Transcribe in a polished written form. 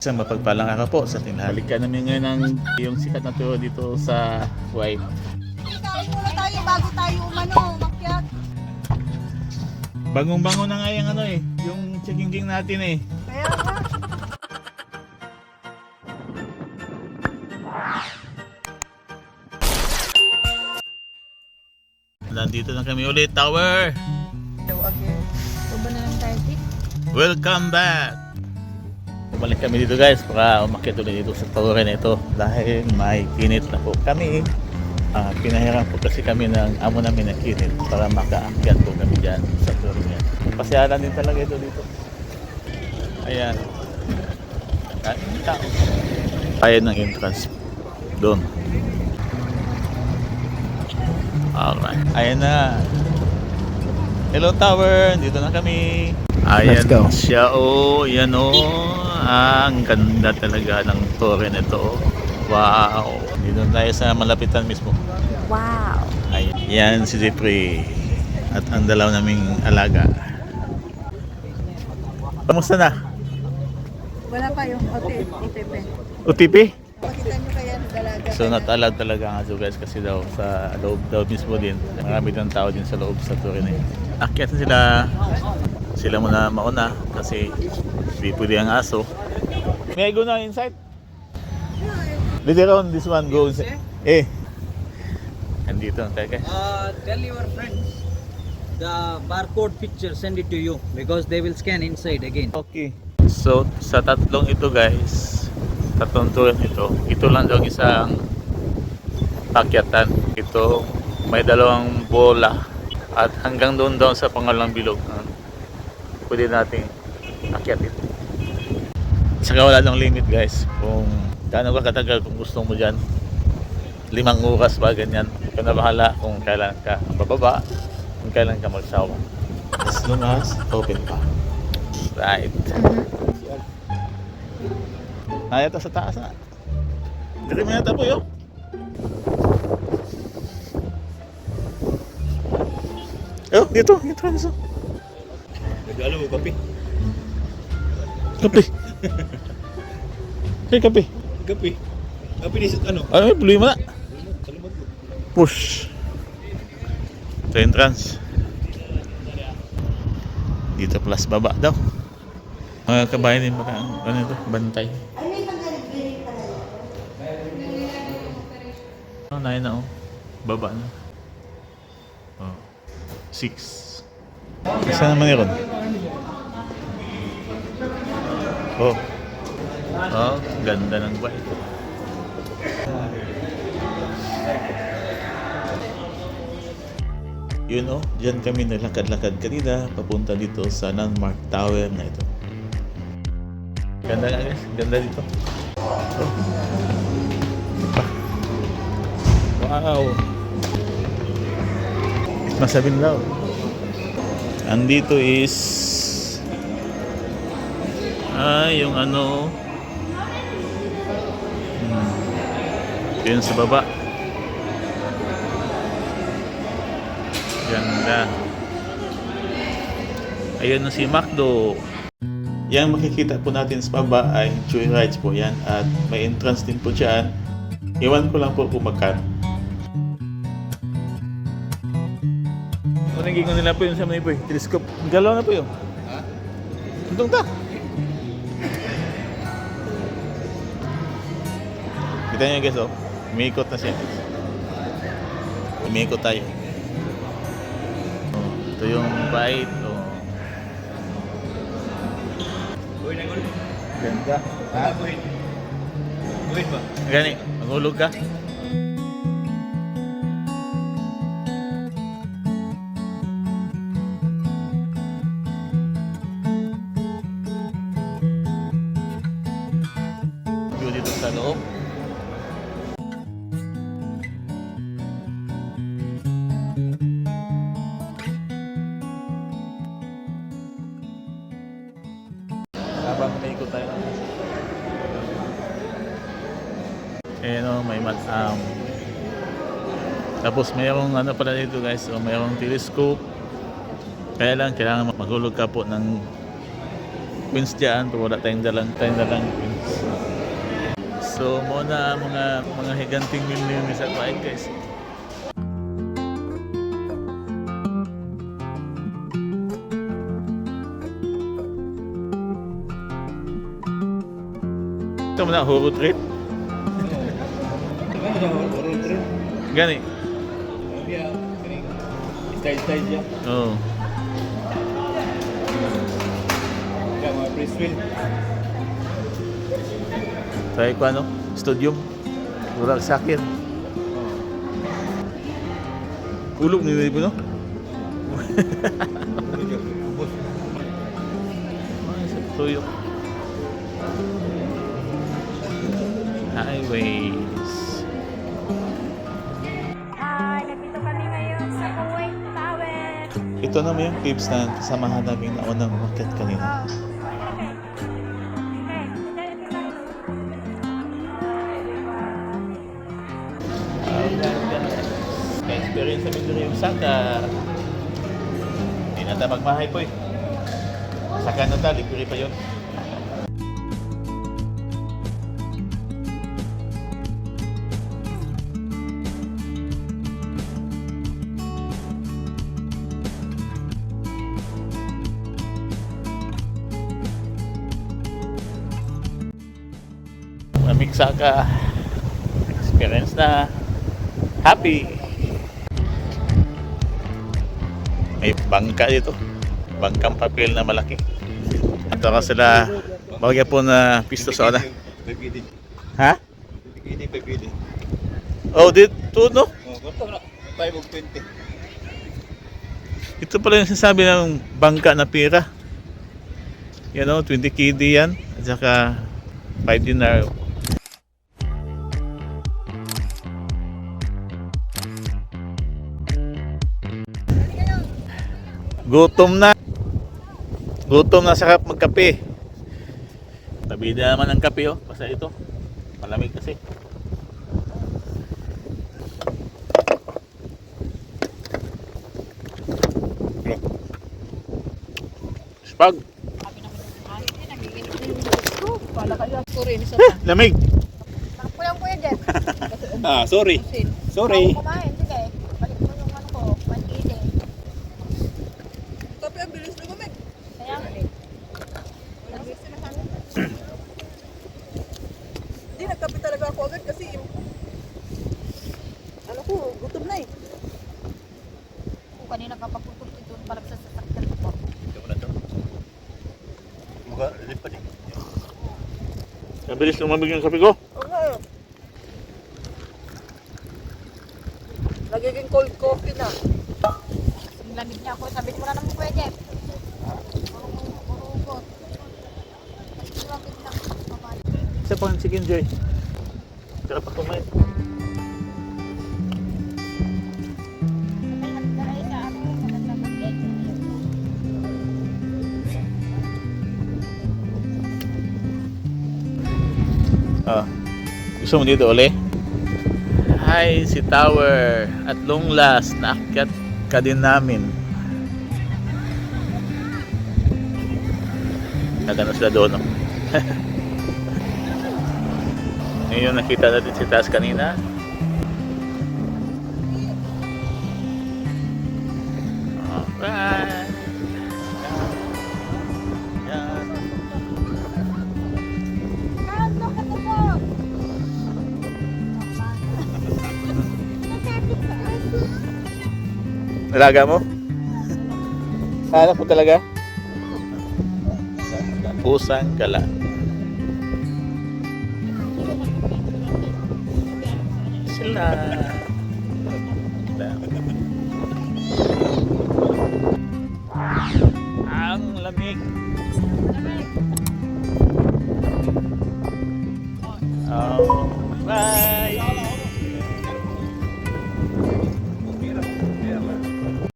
Isang mapagpalang araw po sa tinahalikan namin ngayon ng yung sikat na tour dito sa Kuwait. Kain muna tayo bago tayo makyat. Bangong-bango na nga yung yung chikingking natin eh. Kaya nga. Nandito na kami ulit, Tower! Hello again. Baba na lang tayo, Tik. Welcome back! Bumalik kami dito guys para umakyat ulit dito sa tower na ito dahil may kinit na po kami. Pinahiram po kasi kami ng amo namin na kinit para makaakyat po kami dyan sa tower niya. Pasyalan din talaga ito dito. Ayan. Ang tao. Ayan ang entrance doon. Alright. Ayan na. Hello Tower, dito na kami. Ayan siya yan ang ganda talaga ng torre nito. Wow. Dito tayo sa malapitan mismo. Wow. Ayan si Zipri at ang dalaw naming alaga. Kamusta na? Wala pa yung OTP. OTP? Pakita nyo kaya dalaga. So not-allowed talaga nga so guys kasi daw sa loob daw mismo din. Marami ng tao din sa loob sa torre na yun. Akyat na sila muna mauna kasi hindi pwede ang aso. May I go now inside? Later on this one go inside. Andito na tayo guys. Tell your friends the barcode picture, send it to you because they will scan inside again. Okay. So sa tatlong ito guys, tatlong turan ito lang daw isang pakyatan. Ito may dalawang bola at hanggang doon daw sa pangalang bilog. Pwede nating akyatin. Saka wala lang limit guys kung gaano ka katagal kung gusto mo dyan. 5 oras ba ganyan. Ikaw na bahala kung kailan ka bababa, kung kailan ka magsawa. As long as open pa. Right. Nayata sa taas na. Dito mo yata po yun. Oh, dito. Nagalo mo kape? Kape. Kape. Kape. Kape ni ano? Ay, problema na. Salamat po. Push. Ito entrance. Dito plus baba daw. Mga kabayan din baka ano ito, bantay. Oh, 9 na oh. Baba na. Oh. 6. Isa naman yun. Oh. Oh, ganda ng buhay ito. Yun oh, dyan kami nalakad-lakad kanina papunta dito sa landmark tower na ito. Ganda nga guys, ganda dito. Oh. Wow! Masabing daw. Andito is yung yun sa baba. Ganda. Ayun na si Macdo. Yang makikita po natin sa baba ay Chewy Rides po yan at may entrance din po dyan. Iwan ko lang po kung magkano. Naging ko nila po yun sa mga po telescope. Galaw na po yun. Ha? Tungtong ta. Kita nyo guys oh. Umiikot na siya. Umiikot tayo. Oh, ito yung bite. Oh. Ganda. Ha? Wait ba? Gani, maghulog ka. Dito sa loob. Habang naikot tayo. May tapos mayroong pala dito guys, so mayroong telescope. Kaya lang kailangan maghulog ka po ng pins dyan, wala tayong dalang pins. So, muna mga higanting mil sa kuwain guys. Ito mo na, huro trip. Gani. Style siya. Oo. Kaya mga press wheel. Try ko ano? Studium. Urag sa akin. Ulog ni Libo, no? Ay, sa tuyok. Highways. Hi, nandito kami ngayon sa Kuwait Tower. Ito naman yung caves na kasamahan namin na unang market kanina. Ka-experience namin doon yung saka. Hindi na tayo magmahay po eh. Saka na tayo, liquid pa yun. Maraming saka. Experience na. Happy. May bangka dito. Bangkang papel na malaki. Ito ka sila. Bagay po na pisto sa ona. Pagpili. Ha? Pagpili. Oh, dito no? Oh, gusto na. 5 of 20. Ito pala yung sinasabi ng bangka na pira. Yan o, 20 KD yan. At saka 5 dinar. Gutom na. Gutom na sa magkape. Tabida naman ang kape oh. Basta ito. Malamig kasi. Spag. Lamig. Kulang po yan dyan. Ah, sorry. Sorry. Kumain, sige. Balik mo yung ano ko, pankili. Tapi ang bilis lumamig. Kaya, Hindi, nagkape talaga ako agad kasi yung... Ano ko, gutom na eh. kung kanina ka paputok ito, parang sa sasakyan ko. Ito mo na to. Mukha, lipad eh. Mabilis lumamig yung kape ko. Oo nga eh. Nagiging cold coffee na. Ang lamig niya ako, sabi mo na naman pwede. Urugot. Ang lamig na ako. Isa pang chicken joy. Sarap pa kumain. Ah, gusto mo dito uli? Hi, si Tower. At long last, naakyat ka din namin. Nagano sila doon, no? Ngayon nakita natin si Taz kanina. Alright. Yan. Nalaga mo? Hanap mo talaga? Pusang gala. Sila.